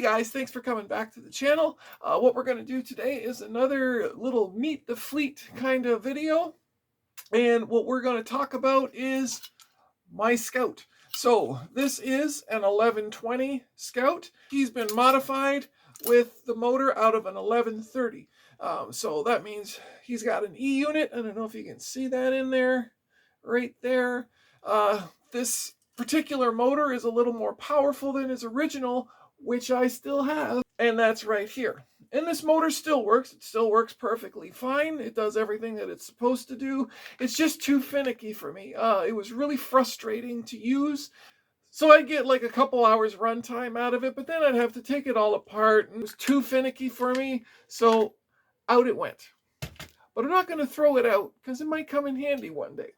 guys, thanks for coming back to the channel. What we're going to do today is another little meet the fleet kind of video. And what we're going to talk about is my Scout. So this is an 1120 Scout. He's been modified with the motor out of an 1130. So that means he's got an E unit. I don't know if you can see that in there, right there. This particular motor is a little more powerful than his original, which I still have, and that's right here. And this motor still works. It still works perfectly fine. It does everything that it's supposed to do. It's just too finicky for me. It was really frustrating to use. So I'd get like a couple hours runtime out of it, but then I'd have to take it all apart, and it was too finicky for me. So out it went. But I'm not going to throw it out because it might come in handy one day.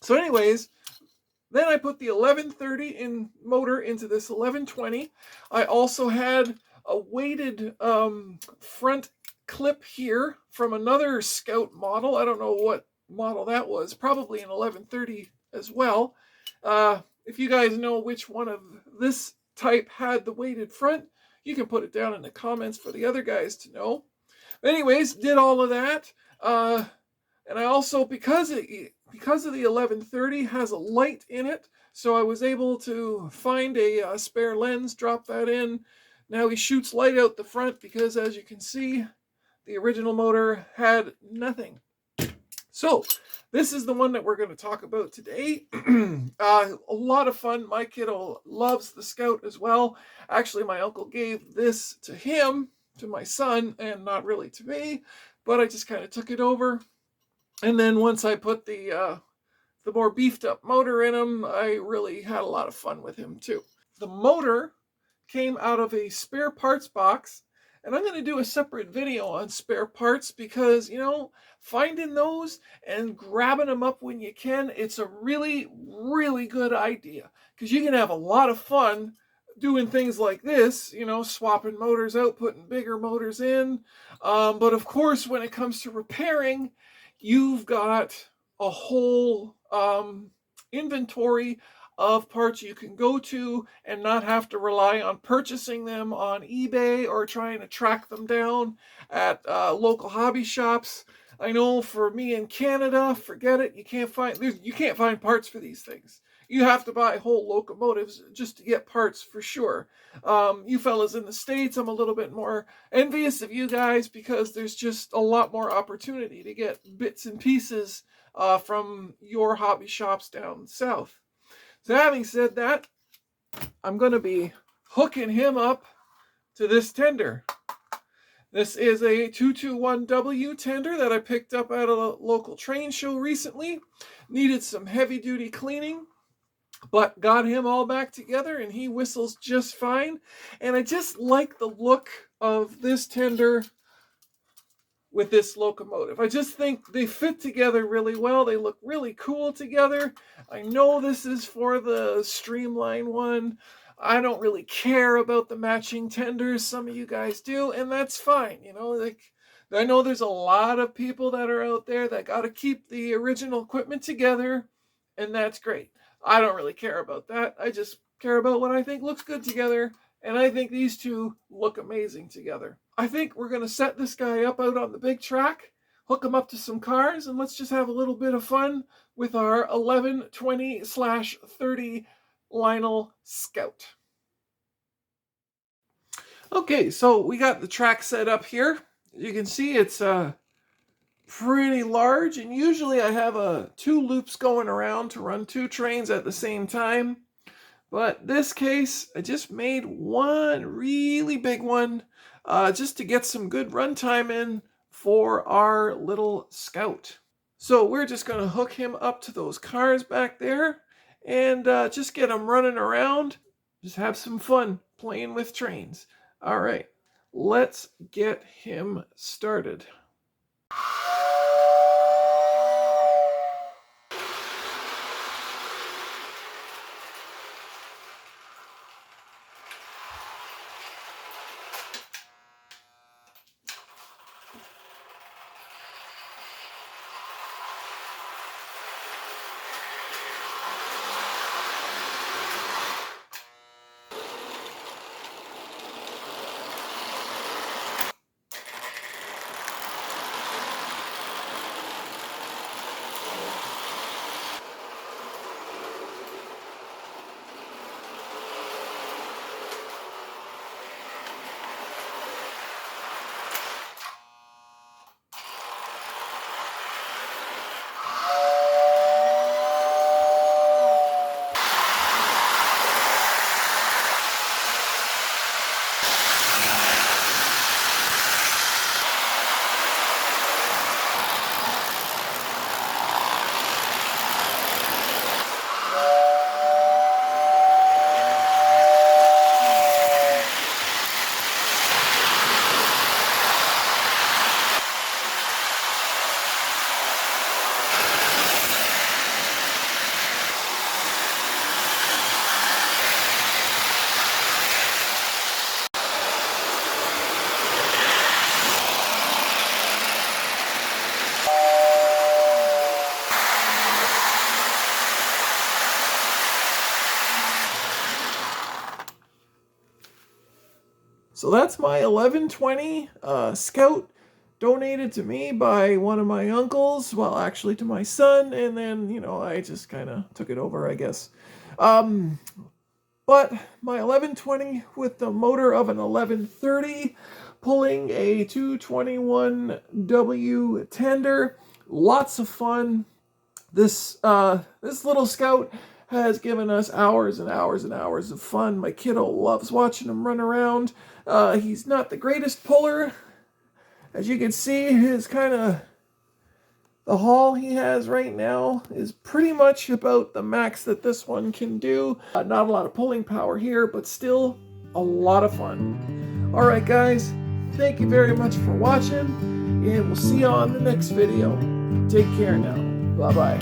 So anyways, then I put the 1130 motor into this 1120. I also had a weighted front clip here from another Scout model. I don't know what model that was. Probably an 1130 as well. If you guys know which one of this type had the weighted front, you can put it down in the comments for the other guys to know. But anyways, did all of that. And I also, because of the 1130 has a light in it, so I was able to find a spare lens, drop that in. Now he shoots light out the front because, as you can see, the original motor had nothing. So this is the one that we're going to talk about today. A lot of fun. My kiddo loves the Scout as well. Actually, my uncle gave this to him, to my son, and not really to me, but I just kind of took it over. And then once I put the more beefed up motor in him, I really had a lot of fun with him too. The motor came out of a spare parts box, and I'm going to do a separate video on spare parts because, you know, finding those and grabbing them up when you can, it's a really, really good idea because you can have a lot of fun doing things like this, you know, swapping motors out, putting bigger motors in. But of course, when it comes to repairing, you've got a whole inventory of parts you can go to and not have to rely on purchasing them on eBay or trying to track them down at local hobby shops. I know for me in Canada, forget it. You can't find parts for these things. You have to buy whole locomotives just to get parts for sure. You fellas in the States, I'm a little bit more envious of you guys because there's just a lot more opportunity to get bits and pieces from your hobby shops down south. So having said that, I'm going to be hooking him up to this tender. This is a 221W tender that I picked up at a local train show recently. Needed some heavy duty cleaning, but got him all back together and he whistles just fine. And I just like the look of this tender with this locomotive. I just think they fit together really well. They look really cool together. I know this is for the Streamline one. I don't really care about the matching tenders. Some of you guys do, and that's fine. You know, like, I know there's a lot of people that are out there that got to keep the original equipment together, and that's great. I don't really care about that. I just care about what I think looks good together, and I think these two look amazing together. I think we're going to set this guy up out on the big track, hook him up to some cars, and let's just have a little bit of fun with our 1120/30 Lionel Scout. Okay, so we got the track set up here. You can see it's pretty large, and usually I have 2 loops going around to run 2 trains at the same time. But this case, I just made one really big one just to get some good runtime in for our little Scout. So we're just going to hook him up to those cars back there and just get him running around. Just have some fun playing with trains. All right, let's get him started. So that's my 1120 Scout, donated to me by one of my uncles, well, actually to my son, and then, you know, I just kind of took it over, I guess. But my 1120 with the motor of an 1130, pulling a 221W tender, lots of fun. This little Scout has given us hours and hours and hours of fun. My kiddo loves watching him run around. He's not the greatest puller. As you can see, the haul he has right now is pretty much about the max that this one can do. Not a lot of pulling power here, but still a lot of fun. All right, guys, thank you very much for watching, and we'll see you on the next video. Take care now. Bye-bye.